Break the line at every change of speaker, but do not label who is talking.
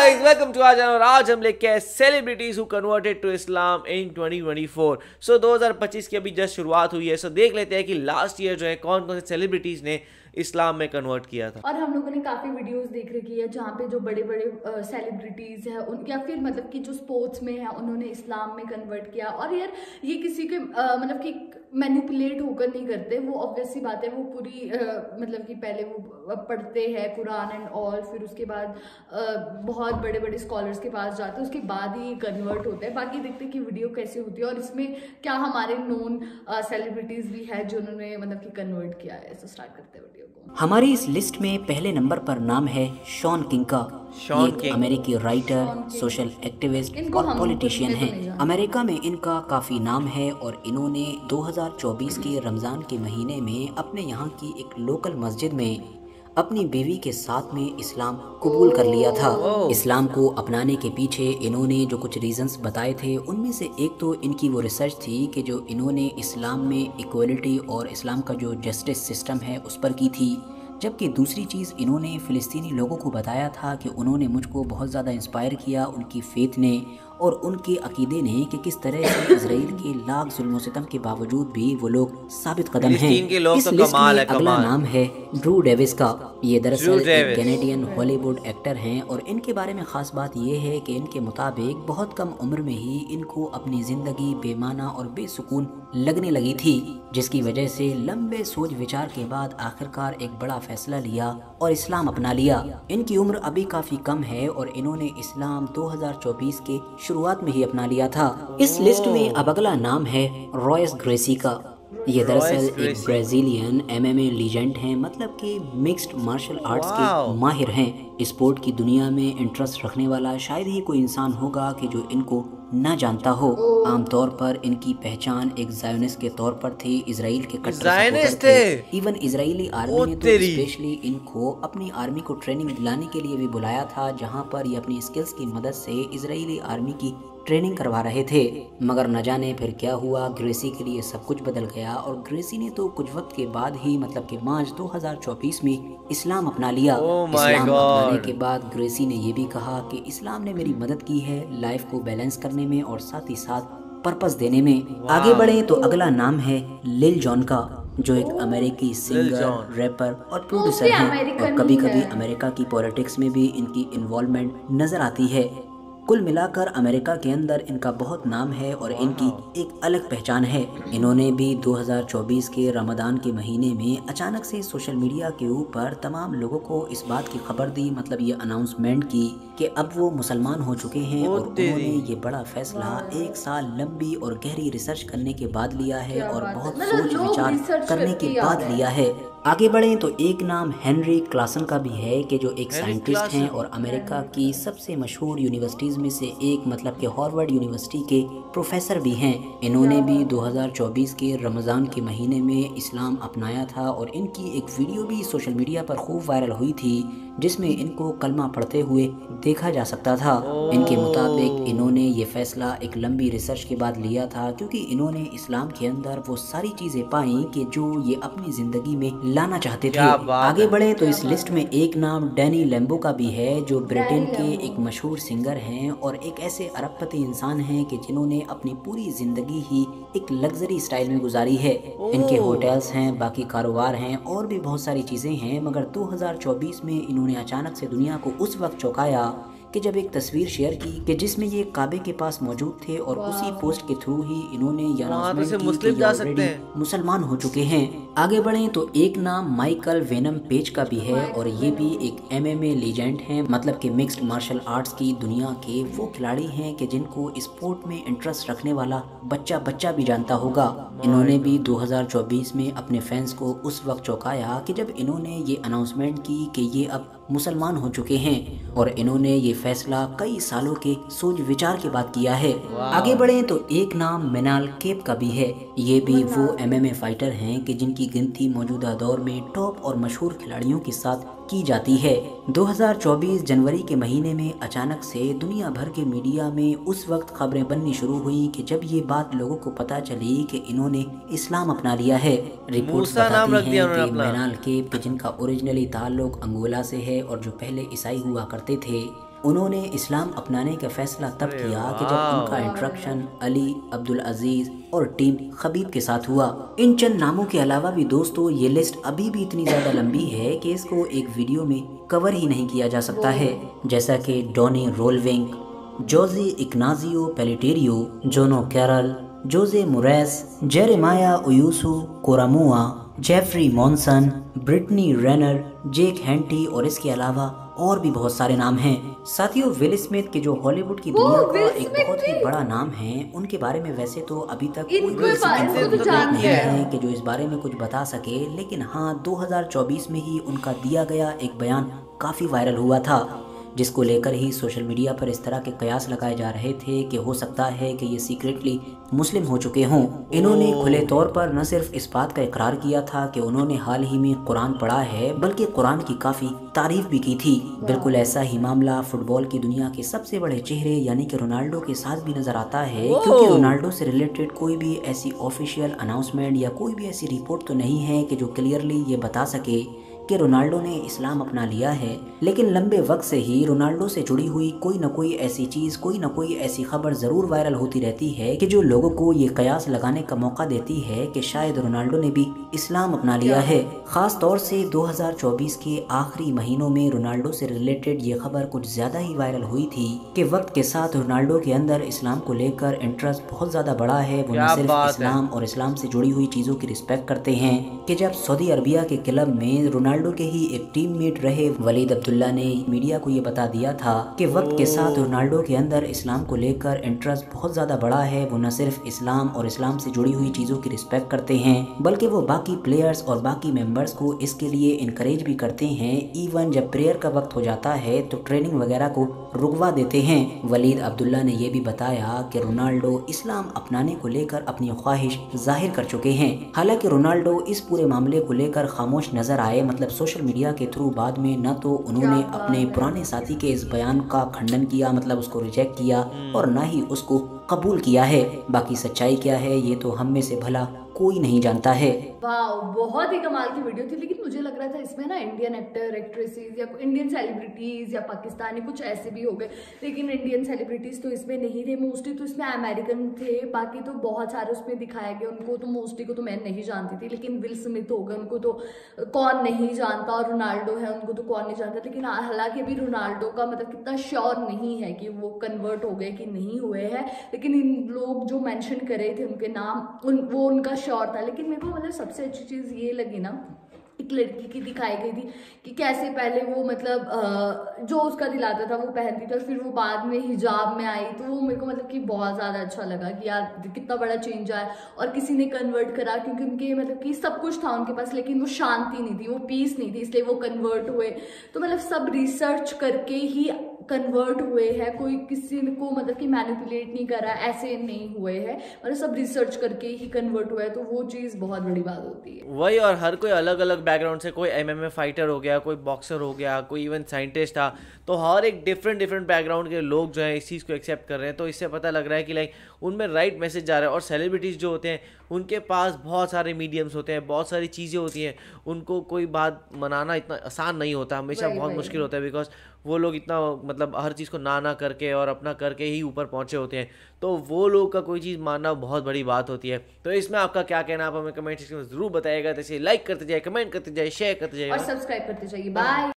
Guys, welcome to our channel. आज हम लेके आए celebrities who converted to Islam in 2024। 2025 की अभी जस्ट शुरुआत हुई है। सो देख लेते हैं कि लास्ट ईयर जो है कौन कौन से सेलिब्रिटीज ने इस्लाम में कन्वर्ट किया था।
और हम लोगों ने काफी वीडियोस देख रखी है जहाँ पे जो बड़े बड़े सेलिब्रिटीज है उन या फिर मतलब कि जो स्पोर्ट्स में है उन्होंने इस्लाम में कन्वर्ट किया। और यार ये किसी के मतलब कि मैनिपुलेट होकर नहीं करते, वो ऑब्वियस सी बात है। वो पूरी मतलब कि पहले वो पढ़ते हैं कुरान एंड ऑल, फिर उसके बाद बहुत बड़े बड़े स्कॉलर्स के पास जाते हैं, उसके बाद ही कन्वर्ट होते हैं। बाकी देखते हैं कि वीडियो कैसे होती है और इसमें क्या हमारे नोन सेलिब्रिटीज भी है जो उन्होंने मतलब कि कन्वर्ट किया है। तो स्टार्ट करते हैं वीडियो को।
हमारी इस लिस्ट में पहले नंबर पर नाम है शॉन किंग का। ये एक अमेरिकी राइटर, सोशल एक्टिविस्ट और पॉलिटिशियन हैं। अमेरिका में इनका काफ़ी नाम है और इन्होंने 2024 के रमज़ान के महीने में अपने यहाँ की एक लोकल मस्जिद में अपनी बीवी के साथ में इस्लाम कबूल कर लिया था। इस्लाम को अपनाने के पीछे इन्होंने जो कुछ रीजंस बताए थे उनमें से एक तो इनकी वो रिसर्च थी कि जो इन्होंने इस्लाम में इक्वलिटी और इस्लाम का जो जस्टिस सिस्टम है उस पर की थी। जबकि दूसरी चीज़ इन्होंने फ़िलिस्तीनी लोगों को बताया था कि उन्होंने मुझको बहुत ज़्यादा इंस्पायर किया उनकी फेथ ने और उनके अकीदे ने कि किस तरह से इजराइल के लाख जुल्म सितम के बावजूद भी वो लोग साबित कदम हैं। इस लिस्ट में अगला नाम है ड्रू डेविस का। ये दरअसल एक कैनेडियन हॉलीवुड एक्टर हैं और इनके बारे में ख़ास बात यह है कि इनके मुताबिक बहुत कम उम्र में ही इनको अपनी ज़िंदगी बेमाना और बेसुकून लगने लगी थी, जिसकी वजह से लंबे सोच विचार के बाद आखिरकार एक बड़ा फैसला लिया और इस्लाम अपना लिया। इनकी उम्र अभी काफ़ी कम है और इन्होंने इस्लाम 2024 के शुरुआत में ही अपना लिया था। इस लिस्ट में अब अगला नाम है रॉयस ग्रेसी का। ये दरअसल एक ब्राज़ीलियन MMA लीजेंड हैं, मतलब कि मिक्स्ड मार्शल आर्ट्स के माहिर हैं। स्पोर्ट की दुनिया में इंटरेस्ट रखने वाला शायद ही कोई इंसान होगा कि जो इनको ना जानता हो। आमतौर पर इनकी पहचान एक ज़ायोनिस्ट के तौर पर थी, इजराइल के कट्टर सपोर्टर थे। इवन इजरायली आर्मी ने तो स्पेशली इनको अपनी आर्मी को ट्रेनिंग दिलाने के लिए भी बुलाया था, जहां पर ये अपनी स्किल्स की मदद से इजरायली आर्मी की ट्रेनिंग करवा रहे थे। मगर न जाने फिर क्या हुआ, ग्रेसी के लिए सब कुछ बदल गया और ग्रेसी ने तो कुछ वक्त के बाद ही मतलब कि मार्च 2024 में इस्लाम अपना लिया। इस्लाम अपनाने के बाद ग्रेसी ने ये भी कहा कि इस्लाम ने मेरी मदद की है लाइफ को बैलेंस करने में और साथ ही साथ पर्पस देने में। आगे बढ़े तो अगला नाम है लिल जॉन का, जो एक अमेरिकी सिंगर, रैपर और प्रोड्यूसर हैं और कभी कभी अमेरिका की पॉलिटिक्स में भी इनकी इन्वॉल्वमेंट नजर आती है। कुल मिलाकर अमेरिका के अंदर इनका बहुत नाम है और इनकी एक अलग पहचान है। इन्होंने भी 2024 के रमज़ान के महीने में अचानक से सोशल मीडिया के ऊपर तमाम लोगों को इस बात की खबर दी, मतलब ये अनाउंसमेंट की कि अब वो मुसलमान हो चुके हैं और उन्होंने ये बड़ा फैसला 1 साल लंबी और गहरी रिसर्च करने के बाद लिया है और बहुत सोच विचार करने के बाद लिया है। आगे बढ़ें तो एक नाम हेनरी क्लासन का भी है कि जो एक साइंटिस्ट हैं और अमेरिका की सबसे मशहूर यूनिवर्सिटीज़ में से एक, मतलब कि हार्वर्ड यूनिवर्सिटी के प्रोफेसर भी हैं। इन्होंने भी 2024 के रमज़ान के महीने में इस्लाम अपनाया था और इनकी एक वीडियो भी सोशल मीडिया पर खूब वायरल हुई थी जिसमें इनको कलमा पढ़ते हुए देखा जा सकता था। इनके मुताबिक इन्होंने ये फैसला एक लंबी रिसर्च के बाद लिया था क्योंकि इन्होंने इस्लाम के अंदर वो सारी चीज़ें पाई कि जो ये अपनी ज़िंदगी में लाना चाहते थे। आगे बढ़े तो इस लिस्ट में एक नाम डैनी लैम्बो का भी है, जो ब्रिटेन के एक मशहूर सिंगर हैं और एक ऐसे अरबपति इंसान हैं कि जिन्होंने अपनी पूरी ज़िंदगी ही एक लग्जरी स्टाइल में गुजारी है। इनके होटल्स हैं, बाकी कारोबार हैं और भी बहुत सारी चीज़ें हैं, मगर 2024 में इन्होंने अचानक से दुनिया को उस वक्त चौंकाया कि जब एक तस्वीर शेयर की कि जिसमें ये काबे के पास मौजूद थे और उसी पोस्ट के थ्रू ही इन्होंने ये अनाउंसमेंट की कि ऑलरेडी मुसलमान हो चुके हैं। आगे बढ़ें तो एक नाम माइकल वेनम पेज का भी है और ये भी एक MMA लीजेंड हैं, मतलब कि मिक्स्ड मार्शल आर्ट्स की दुनिया के वो खिलाड़ी हैं कि जिनको स्पोर्ट में इंटरेस्ट रखने वाला बच्चा भी जानता होगा। इन्होंने भी 2024 में अपने फैंस को उस वक्त चौंकाया कि जब इन्होंने ये अनाउंसमेंट की कि ये अब मुसलमान हो चुके हैं और इन्होंने ये फैसला कई सालों के सोच विचार के बाद किया है। आगे बढ़ें तो एक नाम मिनाल केप का भी है। ये भी वो MMA फाइटर हैं कि जिनकी गिनती मौजूदा दौर में टॉप और मशहूर खिलाड़ियों के साथ की जाती है। 2024 जनवरी के महीने में अचानक से दुनिया भर के मीडिया में उस वक्त खबरें बननी शुरू हुई कि जब ये बात लोगों को पता चली कि इन्होंने इस्लाम अपना लिया है। रिपोर्ट्स बताती हैं कि मिनाल केप, जिनका ओरिजिनली ताल्लुक अंगोला से है और जो पहले ईसाई हुआ करते थे, उन्होंने इस्लाम अपनाने का फैसला तब किया कि जब उनका इंट्रोडक्शन अली, अब्दुल अजीज और टीम खबीब के साथ हुआ। इन चंद नामों के अलावा भी दोस्तों ये लिस्ट अभी भी इतनी ज्यादा लंबी है कि इसको एक वीडियो में कवर ही नहीं किया जा सकता है, जैसा कि डॉनी रोलविंक, जोजे इग्नाजियो पेलिटेरियो, जोनो कैरल, जोजे मुरेस, जेरेमाया उयूसु कोरामुआ, Jeffrey Monson, Britney Rainer, Jake Henty और इसके अलावा और भी बहुत सारे नाम हैं। साथियों, विल स्मिथ के जो हॉलीवुड की दुनिया का एक बहुत ही बड़ा नाम है, उनके बारे में वैसे तो अभी तक कोई भी नहीं है कि जो इस बारे में कुछ बता सके, लेकिन हाँ 2024 में ही उनका दिया गया एक बयान काफी वायरल हुआ था, जिसको लेकर ही सोशल मीडिया पर इस तरह के कयास लगाए जा रहे थे कि हो सकता है कि ये सीक्रेटली मुस्लिम हो चुके हों। इन्होंने खुले तौर पर न सिर्फ इस बात का इकरार किया था कि उन्होंने हाल ही में कुरान पढ़ा है, बल्कि कुरान की काफी तारीफ भी की थी। बिल्कुल ऐसा ही मामला फुटबॉल की दुनिया के सबसे बड़े चेहरे यानी कि रोनाल्डो के साथ भी नजर आता है, क्योंकि रोनाल्डो से रिलेटेड कोई भी ऐसी ऑफिशियल अनाउंसमेंट या कोई भी ऐसी रिपोर्ट तो नहीं है कि जो क्लियरली ये बता सके कि रोनाल्डो ने इस्लाम अपना लिया है, लेकिन लंबे वक्त से ही रोनाल्डो से जुड़ी हुई कोई न कोई ऐसी चीज़, कोई न कोई ऐसी खबर ज़रूर वायरल होती रहती है कि जो लोगों को ये कयास लगाने का मौका देती है कि शायद रोनाल्डो ने भी इस्लाम अपना लिया है। ख़ास तौर से 2024 के आखिरी महीनों में रोनाल्डो से रिलेटेड ये खबर कुछ ज़्यादा ही वायरल हुई थी कि वक्त के साथ रोनाल्डो के अंदर इस्लाम को लेकर इंटरेस्ट बहुत ज़्यादा बढ़ा है। वो न सिर्फ इस्लाम और इस्लाम से जुड़ी हुई चीज़ों की रिस्पेक्ट करते हैं कि जब सऊदी अरबिया के क्लब में रोनाल्डो के ही एक टीममेट रहे वलीद अब्दुल्ला ने मीडिया को ये बता दिया था कि वक्त के साथ रोनाल्डो के अंदर इस्लाम को लेकर इंटरेस्ट बहुत ज्यादा बढ़ा है। वो न सिर्फ इस्लाम और इस्लाम से जुड़ी हुई चीजों की रिस्पेक्ट करते हैं, बल्कि वो बाकी प्लेयर्स और बाकी मेंबर्स को इसके लिए इनकरेज भी करते हैं। इवन जब प्रेयर का वक्त हो जाता है तो ट्रेनिंग वगैरह को रुकवा देते हैं। वलीद अब्दुल्ला ने यह भी बताया कि रोनाल्डो इस्लाम अपनाने को लेकर अपनी ख्वाहिश जाहिर कर चुके हैं। हालांकि रोनाल्डो इस पूरे मामले को लेकर खामोश नजर आए, मतलब सोशल मीडिया के थ्रू बाद में न तो उन्होंने अपने पुराने साथी के इस बयान का खंडन किया, मतलब उसको रिजेक्ट किया, और न ही उसको कबूल किया है। बाकी सच्चाई क्या है ये तो हम में से भला कोई नहीं जानता है।
वाह, बहुत ही कमाल की वीडियो थी, लेकिन मुझे लग रहा था इसमें ना इंडियन एक्टर एक्ट्रेसेस या इंडियन सेलिब्रिटीज या पाकिस्तानी कुछ ऐसे भी हो गए, लेकिन इंडियन सेलिब्रिटीज तो इसमें नहीं थे। मोस्टली तो इसमें अमेरिकन थे, बाकी तो बहुत सारे उसमें दिखाया गया। उनको तो मोस्टली को तो मैं नहीं जानती थी, लेकिन विल स्मिथ हो गए, उनको तो कौन नहीं जानता, और रोनाल्डो है उनको तो कौन नहीं जानता। लेकिन हालांकि अभी रोनाल्डो का मतलब कितना श्योर नहीं है कि वो कन्वर्ट हो गए कि नहीं हुए हैं, लेकिन इन लोग जो मेंशन कर रहे थे उनके नाम वो उनका श्योर था। लेकिन मेरे को मतलब सबसे अच्छी चीज ये लगी ना, एक लड़की की दिखाई गई थी कि कैसे पहले वो मतलब जो उसका दिलाता था वो पहनती थी, और फिर वो बाद में हिजाब में आई, तो वो मेरे को मतलब कि बहुत ज़्यादा अच्छा लगा कि यार कितना बड़ा चेंज आया। और किसी ने कन्वर्ट करा क्योंकि उनके मतलब कि सब कुछ था उनके पास, लेकिन वो शांति नहीं थी, वो पीस नहीं थी, इसलिए वो कन्वर्ट हुए। तो मतलब सब रिसर्च करके ही कन्वर्ट हुए हैं, कोई किसी को मतलब कि मैनिपुलेट नहीं करा, ऐसे नहीं हुए हैं, मतलब सब रिसर्च करके ही कन्वर्ट हुआ है। तो वो चीज़ बहुत बड़ी बात होती है।
वही, और हर कोई अलग अलग बैकग्राउंड से, कोई MMA फाइटर हो गया, कोई बॉक्सर हो गया, कोई इवन साइंटिस्ट था, तो हर एक डिफरेंट बैकग्राउंड के लोग जो हैं इस चीज़ को एक्सेप्ट कर रहे हैं। तो इससे पता लग रहा है कि लाइक उनमें राइट मैसेज जा रहा है। और सेलिब्रिटीज़ जो होते हैं उनके पास बहुत सारे मीडियम्स होते हैं, बहुत सारी चीज़ें होती हैं, उनको कोई बात मनाना इतना आसान नहीं होता, हमेशा बहुत मुश्किल होता है, बिकॉज वो लोग इतना मतलब हर चीज़ को ना करके और अपना करके ही ऊपर पहुंचे होते हैं। तो वो लोग का कोई चीज़ मानना बहुत बड़ी बात होती है। तो इसमें आपका क्या कहना, आप हमें कमेंट सेक्शन में ज़रूर बताइएगा। जैसे लाइक करते जाइए, कमेंट करते जाइए, शेयर करते जाइए
और सब्सक्राइब करते जाइए। बाय।